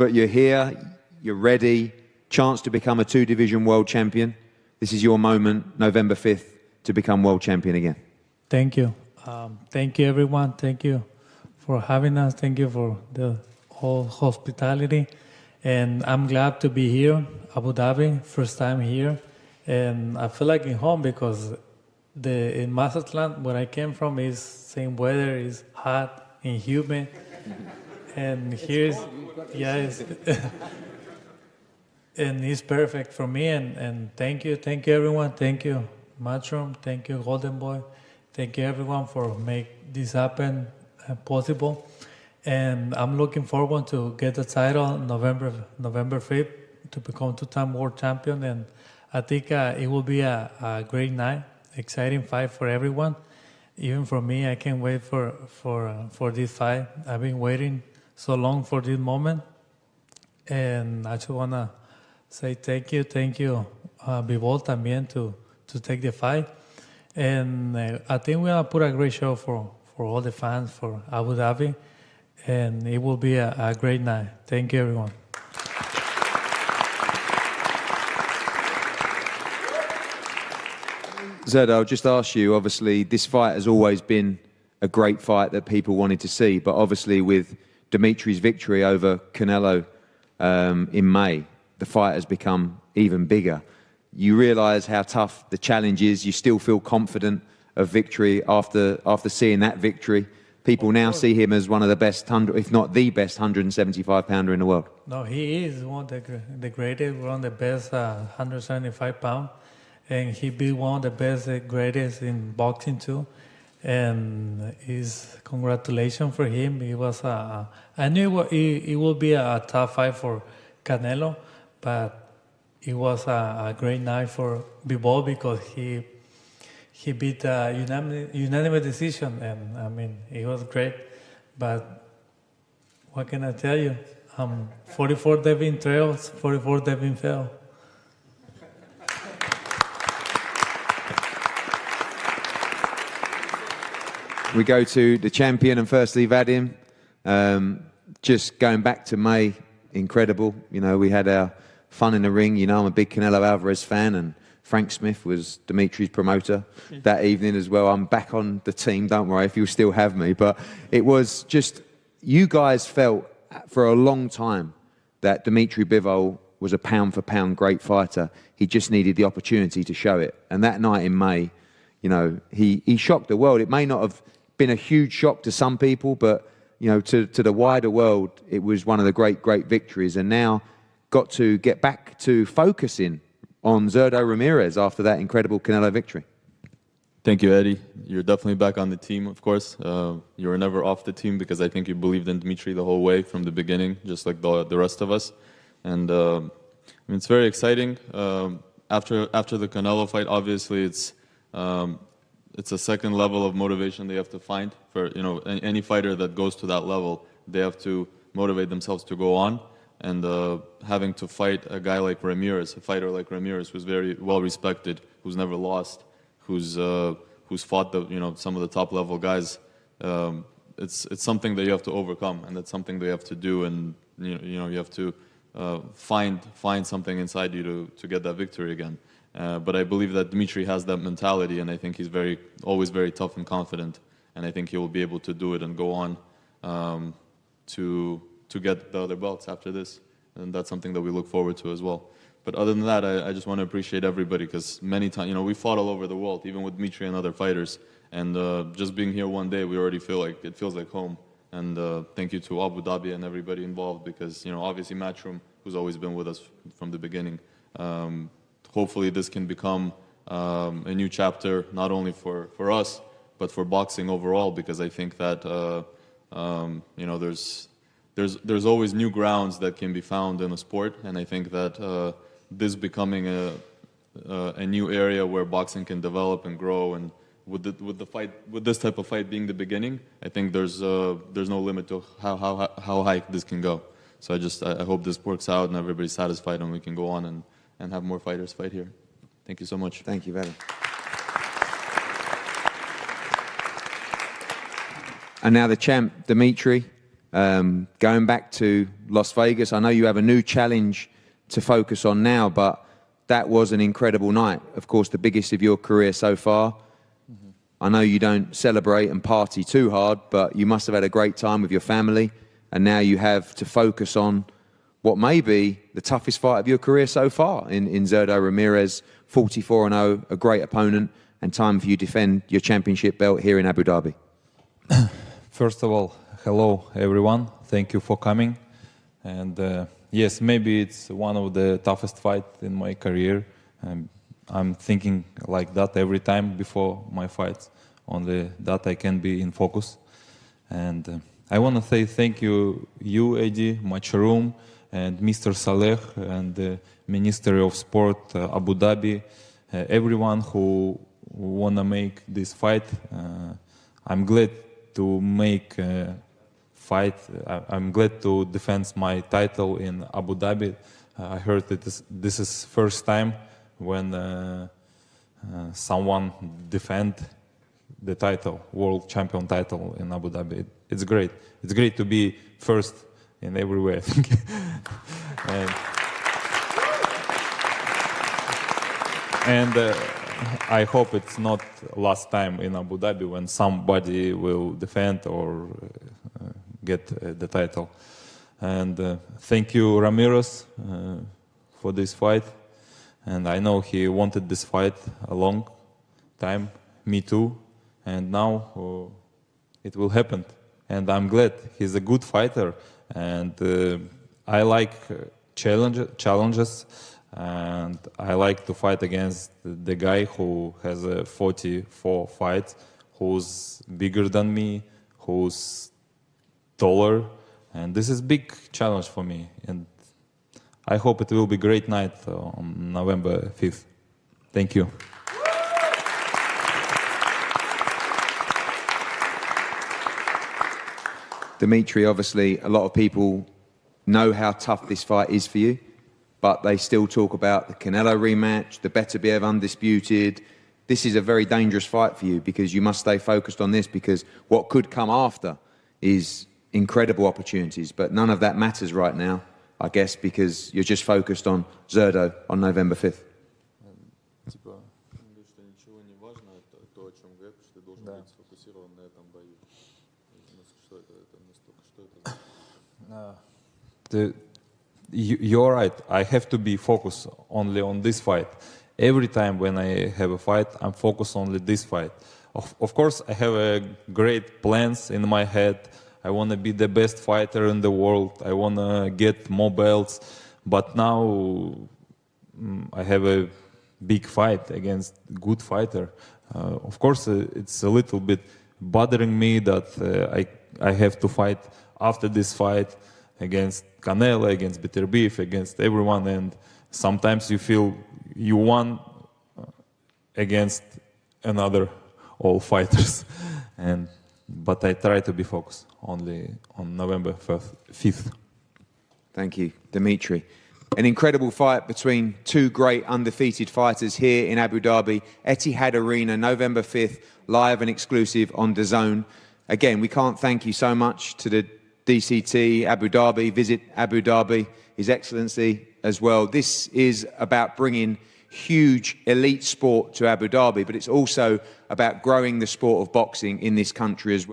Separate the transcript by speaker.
Speaker 1: but you're here, you're ready, chance to become a two-division world champion. This is your moment, November 5th, to become world champion again.
Speaker 2: Thank you. Thank you, everyone. Thank you for having us. Thank you for the whole hospitality. And I'm glad to be here, Abu Dhabi, first time here. And I feel like in home because in Mazatlan, where I came from, is same weather, is hot and humid. And here's, and it's perfect for me. And thank you everyone. Thank you, Matchroom. Thank you, Golden Boy. Thank you everyone for make this happen possible. And I'm looking forward to get the title November 5th to become two-time world champion. And I think it will be a great night, exciting fight for everyone. Even for me, I can't wait for this fight. I've been waiting so long for this moment. And I just want to say thank you, Bivol también to take the fight. And I think we're going to put a great show for all the fans, for Abu Dhabi. And it will be a great night. Thank you, everyone.
Speaker 1: Zurdo, I'll just ask you, obviously, this fight has always been a great fight that people wanted to see, but obviously with Dmitry's victory over Canelo in May, the fight has become even bigger. You realise how tough the challenge is. You still feel confident of victory after seeing that victory. People now see him as one of the best, if not the best, 175-pounder in the world.
Speaker 2: No, he is one of the greatest, one of the best 175-pound. And he be one of the best, greatest in boxing too. And congratulations for him. He was I knew it would be a tough fight for Canelo, but it was a great night for Bivol because he beat a unanimous decision, and I mean it was great. But what can I tell you? 44 Devin trails, 44 Devin fail.
Speaker 1: We go to the champion, and firstly, Vadim, just going back to May, incredible. You know, we had our fun in the ring. You know, I'm a big Canelo Alvarez fan, and Frank Smith was Dimitri's promoter that evening as well. I'm back on the team, don't worry, if you still have me. But it was just, you guys felt for a long time that Dmitry Bivol was a pound-for-pound great fighter. He just needed the opportunity to show it. And that night in May, you know, he shocked the world. It may not have been a huge shock to some people, but, you know, to the wider world, it was one of the great victories. And now got to get back to focusing on Zurdo Ramirez after that incredible Canelo victory.
Speaker 3: Thank you, Eddie. You're definitely back on the team, of course. You were never off the team because I think you believed in Dmitry the whole way from the beginning, just like the rest of us. And I mean, it's very exciting. After the Canelo fight, obviously it's a second level of motivation they have to find for, you know, any fighter that goes to that level. They have to motivate themselves to go on. And having to fight a guy like Ramirez, a fighter like Ramirez, who's very well respected, who's never lost, who's fought some of the top level guys, it's something that you have to overcome, and that's something they have to do, and you know you have to find something inside you to get that victory again. But I believe that Dmitry has that mentality, and I think he's always very tough and confident, and I think he will be able to do it and go on to get the other belts after this, and that's something that we look forward to as well. But other than that, I just want to appreciate everybody, because many times, you know, we fought all over the world, even with Dmitry and other fighters, and just being here one day, we already feels like home. And thank you to Abu Dhabi and everybody involved, because, you know, obviously Matchroom, who's always been with us from the beginning. Hopefully this can become a new chapter, not only for us, but for boxing overall, because I think that you know, there's always new grounds that can be found in the sport, and I think that this becoming a new area where boxing can develop and grow, and with this type of fight being the beginning, I think there's no limit to how high this can go. So I hope this works out and everybody's satisfied and we can go on and have more fighters fight here. Thank you so much.
Speaker 1: Thank you, Vadim. And now the champ, Dmitry. Going back to Las Vegas, I know you have a new challenge to focus on now, but that was an incredible night. Of course, the biggest of your career so far. I know you don't celebrate and party too hard, but you must have had a great time with your family, and now you have to focus on what may be the toughest fight of your career so far in Zurdo Ramirez, 44-0, a great opponent, and time for you to defend your championship belt here in Abu Dhabi.
Speaker 4: First of all, hello everyone. Thank you for coming. And yes, maybe it's one of the toughest fights in my career. I'm thinking like that every time before my fights, only that I can be in focus. And I want to say thank you, Eddie, Matchroom, and Mr. Saleh, and the Ministry of Sport, Abu Dhabi, everyone who want to make this fight. I'm glad to make a fight. I'm glad to defend my title in Abu Dhabi. I heard that this is first time when someone defend the title, world champion title in Abu Dhabi. It's great. It's great to be first in every way, I think. and I hope it's not last time in Abu Dhabi when somebody will defend or get the title. And thank you, Ramirez, for this fight. And I know he wanted this fight a long time, me too. And now it will happen. And I'm glad. He's a good fighter. And I like challenges. And I like to fight against the guy who has 44 fights, who's bigger than me, who's taller. And this is a big challenge for me. And I hope it will be a great night on November 5th. Thank you.
Speaker 1: Dmitry, obviously, a lot of people know how tough this fight is for you, but they still talk about the Canelo rematch, the Beterbiev undisputed. This is a very dangerous fight for you because you must stay focused on this, because what could come after is incredible opportunities, but none of that matters right now, I guess, because you're just focused on Zurdo on November 5th.
Speaker 4: You're right. I have to be focused only on this fight. Every time when I have a fight, I'm focused only this fight. Of course, I have great plans in my head. I want to be the best fighter in the world. I want to get more belts. But now I have a big fight against good fighter. Of course, it's a little bit bothering me that I have to fight after this fight against Canelo, against Beterbiev, against everyone. And sometimes you feel you won against another all fighters. But I try to be focused only on November 5th.
Speaker 1: Thank you, Dmitry. An incredible fight between two great undefeated fighters here in Abu Dhabi, Etihad Arena, November 5th, live and exclusive on DAZN. Again, we can't thank you so much to the DCT, Abu Dhabi, Visit Abu Dhabi, His Excellency as well. This is about bringing huge elite sport to Abu Dhabi, but it's also about growing the sport of boxing in this country as well.